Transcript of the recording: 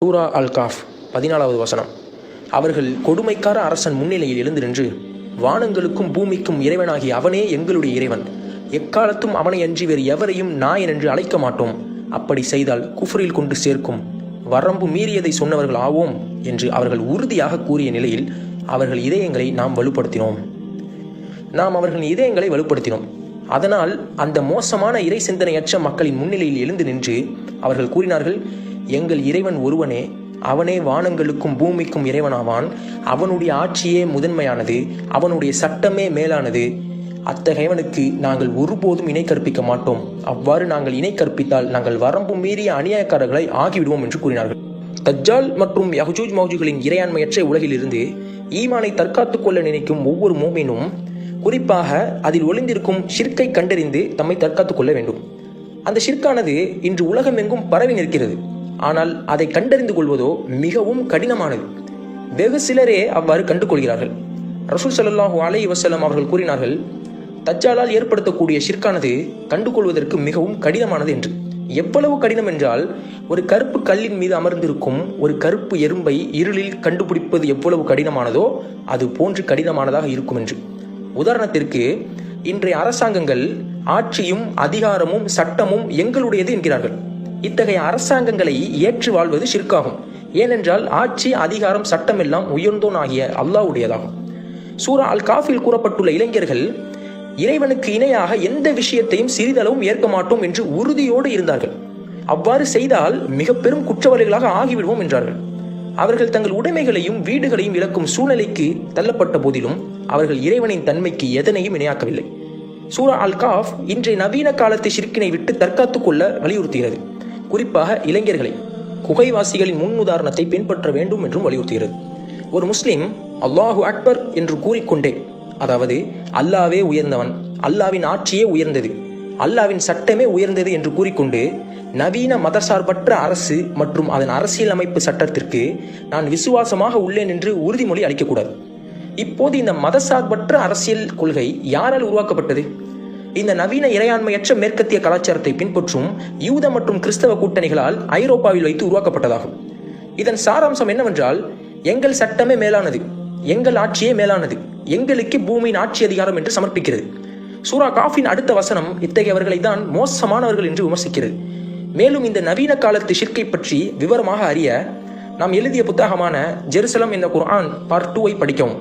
சூரா அல் cough 14வது வசனம். அவர்கள் கொடுமைக்கார அரசன் முன்னிலையில் எழுந்து நின்று, வானங்களுக்கும் பூமிக்கும் இறைவனாகி அவனே எங்களுடைய இறைவன், எக்காலத்தும் அவனை அன்றி வேறு எவரையும் நாயன் என்று அழைக்க மாட்டோம், அப்படி செய்தால் குஃப்ரில் கொண்டு சேர்க்கும், வரம்பு மீறியதை சொன்னவர்கள் ஆவோம் என்று அவர்கள் உறுதியாக கூறிய நிலையில் அவர்கள் இதயங்களை நாம் அவர்களின் இதயங்களை வலுப்படுத்தினோம். அதனால் அந்த மோசமான இறை சிந்தனையற்ற மக்களின் முன்னிலையில் எழுந்து நின்று அவர்கள் கூறினார்கள், எங்கள் இறைவன் ஒருவனே, அவனே வானங்களுக்கும் பூமிக்கும் இறைவனாவான், அவனுடைய ஆட்சியே முதன்மையானது, அவனுடைய சட்டமே மேலானது, அத்தகையவனுக்கு நாங்கள் ஒருபோதும் இணை கற்பிக்க மாட்டோம், அவ்வாறு நாங்கள் இணை கற்பித்தால் நாங்கள் வரம்பு மீறிய அநியாயக்காரர்களை ஆகிவிடுவோம் என்று கூறினார்கள். தஜ்ஜால் மற்றும் யஹ்ஜூஜ் மௌஜூஜ்களின் இறையாண்மையற்ற உலகிலிருந்து ஈமானை தற்காத்துக் கொள்ள நினைக்கும் ஒவ்வொரு மூமினும் குறிப்பாக அதில் ஒளிந்திருக்கும் ஷிர்கை கண்டறிந்து தம்மை தற்காத்துக் கொள்ள வேண்டும். அந்த ஷிர்கானது இன்று உலகமெங்கும் பரவி நிற்கிறது. ஆனால் அதை கண்டறிந்து கொள்வதோ மிகவும் கடினமானது. வெகு சிலரே அவ்வாறு கண்டு கொள்கிறார்கள். ரசூல் ஸல்லல்லாஹு அலைஹி வஸல்லம் அவர்கள் கூறினார்கள், தஜ்ஜாலால் ஏற்படுத்தக்கூடிய ஷிர்கானது கண்டுகொள்வதற்கு மிகவும் கடினமானது என்று. எவ்வளவு கடினம் என்றால், ஒரு கருப்பு கல்லின் மீது அமர்ந்திருக்கும் ஒரு கருப்பு எறும்பை இருளில் கண்டுபிடிப்பது எவ்வளவு கடினமானதோ அது போன்று கடினமானதாக இருக்கும் என்று. உதாரணத்திற்கு, இன்றைய அரசாங்கங்கள் ஆட்சியும் அதிகாரமும் சட்டமும் எங்களுடையது என்கிறார்கள். இத்தகைய அரசாங்கங்களை ஏற்று வாழ்வது ஷிர்காகும். ஏனென்றால் ஆட்சி, அதிகாரம், சட்டம் எல்லாம் உயர்ந்தோன் ஆகிய அல்லாஹ்வுடையதாகும். சூரா அல் காஃபில் கூறப்பட்டுள்ள இளைஞர்கள் இறைவனுக்கு இணையாக எந்த விஷயத்தையும் சிறிதளவும் ஏற்க மாட்டோம் என்று உறுதியோடு இருந்தார்கள். அவ்வாறு செய்தால் மிக பெரும் குற்றவாளிகளாக ஆகிவிடுவோம் என்றார்கள். அவர்கள் தங்கள் உடைமைகளையும் வீடுகளையும் இழக்கும் சூழ்நிலைக்கு தள்ளப்பட்ட போதிலும் அவர்கள் இறைவனின் தன்மைக்கு எதனையும் இணையாக்கவில்லை. சூரா அல் காஃப் இன்றைய நவீன காலத்தை ஷிர்கினை விட்டு தற்காத்துக் கொள்ள வலியுறுத்துகிறது. குறிப்பாக இளைஞர்களை குகைவாசிகளின் முன் உதாரணத்தை பின்பற்ற வேண்டும் என்றும் வலியுறுத்துகிறது. ஒரு முஸ்லிம் அல்லாஹு அக்பர் என்று கூறிக்கொண்டே, அதாவது அல்லாவே உயர்ந்தவன், அல்லாவின் ஆட்சியே உயர்ந்தது, அல்லாவின் சட்டமே உயர்ந்தது என்று கூறிக்கொண்டு நவீன மதசார்பற்ற அரசு மற்றும் அதன் அரசியல் அமைப்பு சட்டத்திற்கு நான் விசுவாசமாக உள்ளேன் என்று உறுதிமொழி அளிக்கக்கூடாது. இப்போது இந்த மதசார்பற்ற அரசியல் கொள்கை யாரால் உருவாக்கப்பட்டது? இந்த நவீன இறையாண்மையற்ற மேற்கத்திய கலாச்சாரத்தை பின்பற்றும் யூத மற்றும் கிறிஸ்தவ கூட்டணிகளால் ஐரோப்பாவில் வைத்து உருவாக்கப்பட்டதாகும். இதன் சாராம்சம் என்னவென்றால், எங்கள் சட்டமே மேலானது, எங்கள் ஆட்சியே மேலானது, எங்களுக்கு பூமியின் ஆட்சி அதிகாரம் என்று சமர்ப்பிக்கிறது. சூரா காஃபின் அடுத்த வசனம் இத்தகையவர்களை தான் மோசமானவர்கள் என்று விமர்சிக்கிறது. மேலும் இந்த நவீன காலத்து ஷிர்கை பற்றி விவரமாக அறிய நாம் எழுதிய புத்தகமான ஜெருசலம் என்ற குர்ஆன் பார்ட் 2 படிக்கவும்.